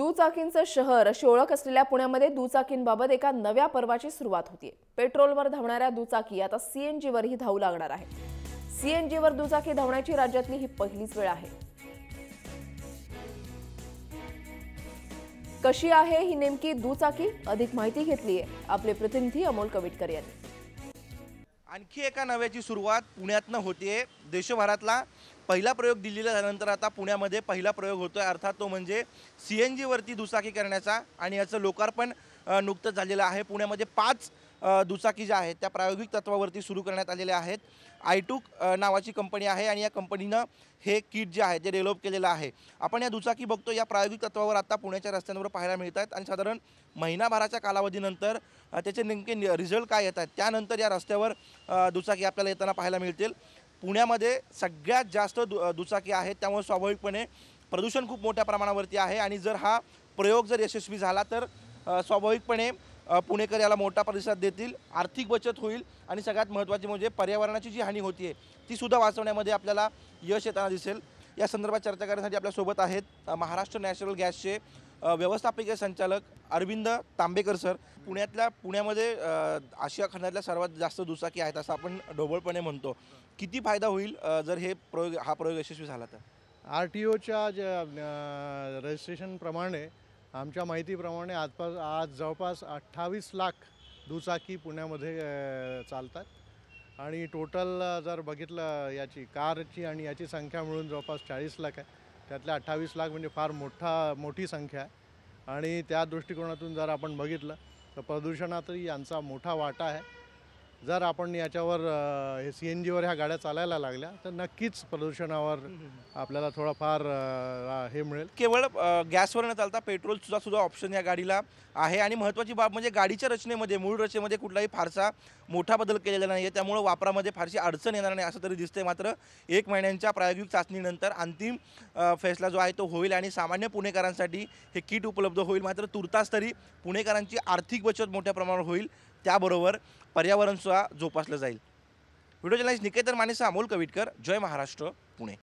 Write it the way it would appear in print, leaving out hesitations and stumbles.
दुचाकींचं शहर अशी ओळख असलेल्या पुण्यामध्ये दुचाकींबाबत एका नव्या पर्वाची सुरुवात होतीये। पेट्रोलवर धावणाऱ्या दुचाकी आता सीएनजीवरही धावू लागणार आहेत। सीएनजीवर दुचाकी धावण्याची राज्यातली ही पहिलीच वेळ आहे। कशी आहे ही नेमकी दुचाकी, अधिक माहिती घेतलीये आपले प्रतिनिधी अमोल कविटकर यांनी। आणखी एका नव्याची सुरुवात पुण्यातनं होतीये। देशभरातला पहिला प्रयोग दिल्लीला झाल्यानंतर आता पुण्यामध्ये पहिला प्रयोग होतोय, अर्थात तो म्हणजे सीएनजी वरती दुचाकी करण्याचा। आणि याचं लोकार्पण नुकतंच झालेलं आहे। पुण्यामध्ये 5 दुचाकी ज्या आहेत त्या प्रायोगिक तत्वावरती सुरू करण्यात आलेल्या आहेत। आयटूक नावाची कंपनी आहे आणि या कंपनीनं हे किट जे आहे ते डेव्हलप केलेलं आहे। आपण या दुचाकी बघतो या प्रायोगिक तत्वावर आता पुण्याच्या रस्त्यांवर पाहायला मिळतात आणि साधारण महिनाभराच्या कालावधीनंतर त्याचे नेमके रिझल्ट काय येतात त्यानंतर या रस्त्यावर दुचाकी आपल्याला येताना पाहायला मिळतील। पुण्यामध्ये सगळ्यात जास्त दुचाकी आहेत, त्यामुळे स्वाभाविकपणे प्रदूषण खूप मोठ्या प्रमाणावरती आहे। आणि जर हा प्रयोग जर यशस्वी झाला तर स्वाभाविकपणे पुणेकर याला मोठा प्रतिसाद देतील, आर्थिक बचत होईल आणि सगळ्यात महत्त्वाची म्हणजे पर्यावरणाची जी हानी होतीये ती सुद्धा वाचवण्यामध्ये आपल्याला यश येताना दिसेल। या संदर्भात चर्चा करण्यासाठी आपल्यासोबत आहेत महाराष्ट्र नॅशनल गॅसचे व्यवस्थापकीय संचालक अरविंद तांबेकर सर। पुण्यामध्ये आशिया खंडातल्या सर्वात जास्त दुचाकी आहेत असं आपण ढोबळपणे म्हणतो। किती फायदा होईल जर हा प्रयोग यशस्वी झाला तर? आरटीओच्या रजिस्ट्रेशनप्रमाणे आमच्या माहितीप्रमाणे आज जवळपास 28 लाख दुचाकी पुण्यामध्ये चालतात आणि टोटल जर बघितलं याची कारची आणि याची संख्या मिळून जवळपास 40 लाख आहे। त्यातल्या 28 लाख म्हणजे फार मोठी संख्या आहे आणि त्या दृष्टिकोनातून जर आपण बघितलं तर प्रदूषणातही यांचा मोठा वाटा आहे। जर आपण याच्यावर हे सीएनजीवर ह्या गाड्या चालायला लागल्या तर नक्कीच प्रदूषणावर आपल्याला थोडाफार हे मिळेल। केवळ गॅसवर न चालता पेट्रोलचा सुद्धा ऑप्शन या गाडीला आहे। आणि महत्त्वाची बाब म्हणजे गाडीच्या रचनेमध्ये मूळ रचनेमध्ये कुठलाही फारसा मोठा बदल केलेला नाही आहे, त्यामुळे वापरामध्ये फारशी अडचण येणार नाही असं तरी दिसते। मात्र 1 महिन्यांच्या प्रायोगिक चाचणीनंतर अंतिम फैसला जो आहे तो होईल आणि सामान्य पुणेकरांसाठी हे किट उपलब्ध होईल। मात्र तुर्तास तरी पुणेकरांची आर्थिक बचत मोठ्या प्रमाणावर होईल, त्याबरोबर पर्यावरण सुद्धा जोपासलं जाईल। व्हिडिओ जर्नलिस्ट निकेतन मानेसह अमोल कविटकर, जय महाराष्ट्र, पुणे।